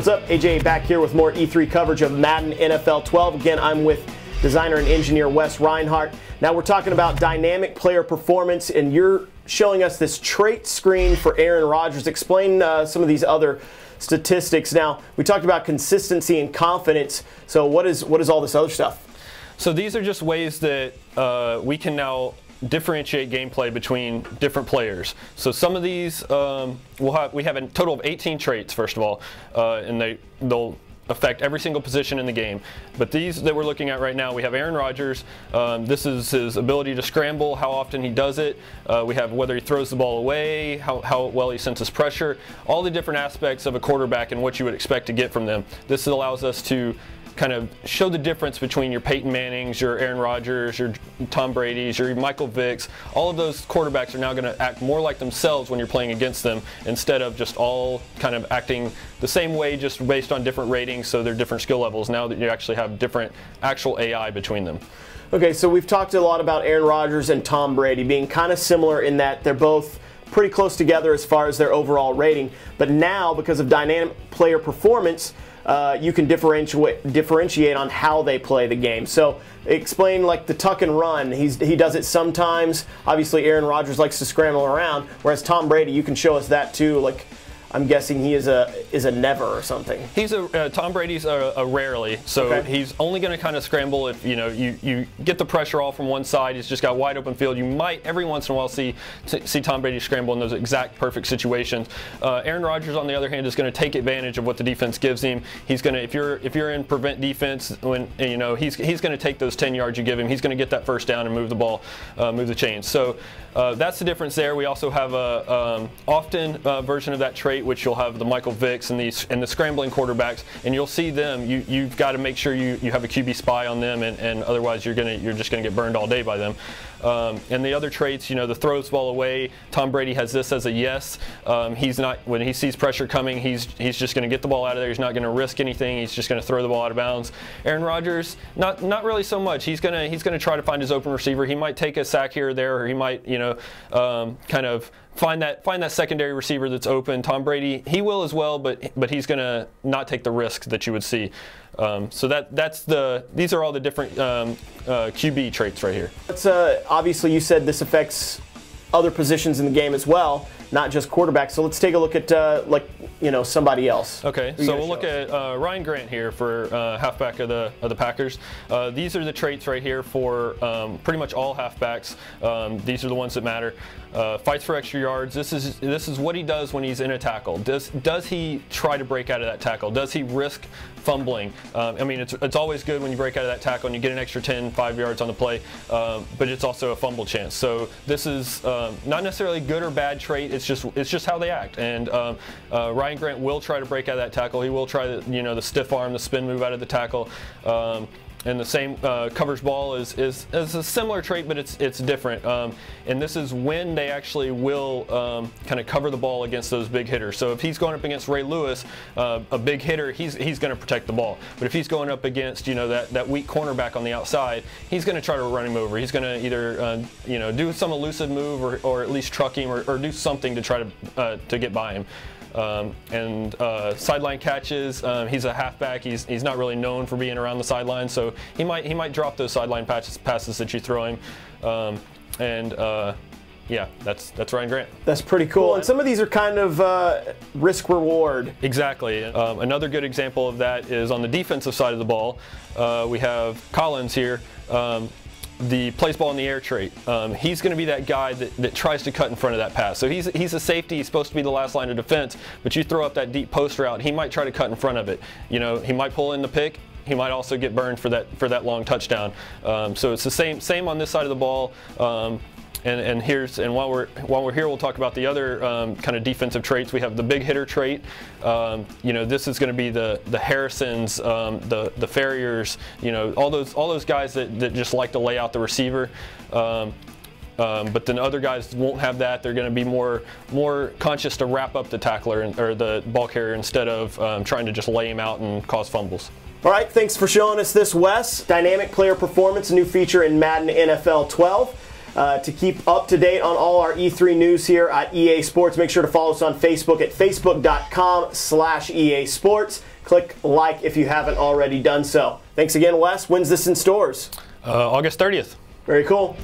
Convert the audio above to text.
What's up? AJ back here with more E3 coverage of Madden NFL 12. Again, I'm with designer and engineer Wes Reinhardt. Now we're talking about dynamic player performance, and you're showing us this trait screen for Aaron Rodgers. Explain some of these other statistics. Now, we talked about consistency and confidence, so what is all this other stuff? So these are just ways that we can now differentiate gameplay between different players. So some of these, we have a total of 18 traits, first of all, and they'll affect every single position in the game. But these that we're looking at right now, we have Aaron Rodgers. This is his ability to scramble, how often he does it. We have whether he throws the ball away, how well he senses pressure, all the different aspects of a quarterback and what you would expect to get from them. This allows us to kind of show the difference between your Peyton Mannings, your Aaron Rodgers, your Tom Brady's, your Michael Vicks. All of those quarterbacks are now going to act more like themselves when you're playing against them, instead of just all kind of acting the same way just based on different ratings, so they're different skill levels. Now that you actually have different actual AI between them. Okay, so we've talked a lot about Aaron Rodgers and Tom Brady being kind of similar in that they're both pretty close together as far as their overall rating. But now, because of dynamic player performance, you can differentiate on how they play the game. So explain like the tuck and run. He does it sometimes. Obviously Aaron Rodgers likes to scramble around, whereas Tom Brady, you can show us that too. Like, I'm guessing he is a never or something. He's Tom Brady's a rarely, so okay. He's only going to kind of scramble if you get the pressure all from one side. He's just got wide open field. You might every once in a while see Tom Brady scramble in those exact perfect situations. Aaron Rodgers, on the other hand, is going to take advantage of what the defense gives him. He's going to if you're in prevent defense, when he's going to take those 10 yards you give him. He's going to get that first down and move the ball, move the chains. So that's the difference there. We also have a often version of that trait, which you'll have the Michael Vicks and the scrambling quarterbacks, and you'll see them. You've got to make sure you have a QB spy on them, and otherwise you're just gonna get burned all day by them. And the other traits, the throws ball away. Tom Brady has this as a yes. He's not, when he sees pressure coming, he's just going to get the ball out of there. He's not going to risk anything. He's just going to throw the ball out of bounds. Aaron Rodgers, not really so much. He's going to try to find his open receiver. He might take a sack here or there, or he might kind of find that secondary receiver that's open. Tom Brady, he will as well, but he's going to not take the risk that you would see. So these are all the different QB traits right here. That's obviously, you said this affects other positions in the game as well, not just quarterbacks. So let's take a look at somebody else. Okay, so we'll look at Ryan Grant here for halfback of the Packers. These are the traits right here for pretty much all halfbacks. These are the ones that matter. Fights for extra yards. This is what he does when he's in a tackle. Does he try to break out of that tackle? Does he risk fumbling? I mean, it's always good when you break out of that tackle and you get an extra 5 yards on the play, but it's also a fumble chance. So this is not necessarily a good or bad trait. It's just how they act. And Ryan Grant will try to break out of that tackle. He will try the stiff arm, the spin move out of the tackle. And the same covers ball is a similar trait, but it's different. And this is when they actually will kind of cover the ball against those big hitters. So if he's going up against Ray Lewis, a big hitter, he's going to protect the ball. But if he's going up against that weak cornerback on the outside, he's going to try to run him over. He's going to either do some elusive move or at least truck him or do something to try to get by him. Sideline catches. He's a halfback. He's not really known for being around the sideline, so he might drop those sideline passes that you throw him. Yeah, that's Ryan Grant. That's pretty cool. And some of these are kind of risk reward. Exactly. Another good example of that is on the defensive side of the ball. We have Collins here. The plays ball in the air trait. He's going to be that guy that tries to cut in front of that pass. So he's a safety. He's supposed to be the last line of defense, but you throw up that deep post route, he might try to cut in front of it. He might pull in the pick. He might also get burned for that long touchdown. So it's the same on this side of the ball. And while we're here, we'll talk about the other kind of defensive traits. We have the big hitter trait. This is going to be the Harrisons, the Farriers. All those guys that just like to lay out the receiver. But then other guys won't have that. They're going to be more conscious to wrap up the tackler or the ball carrier instead of trying to just lay him out and cause fumbles. All right, thanks for showing us this, Wes. Dynamic player performance, a new feature in Madden NFL 12. To keep up to date on all our E3 news here at EA Sports, make sure to follow us on Facebook at facebook.com/EA Sports. Click like if you haven't already done so. Thanks again, Wes. When's this in stores? August 30th. Very cool.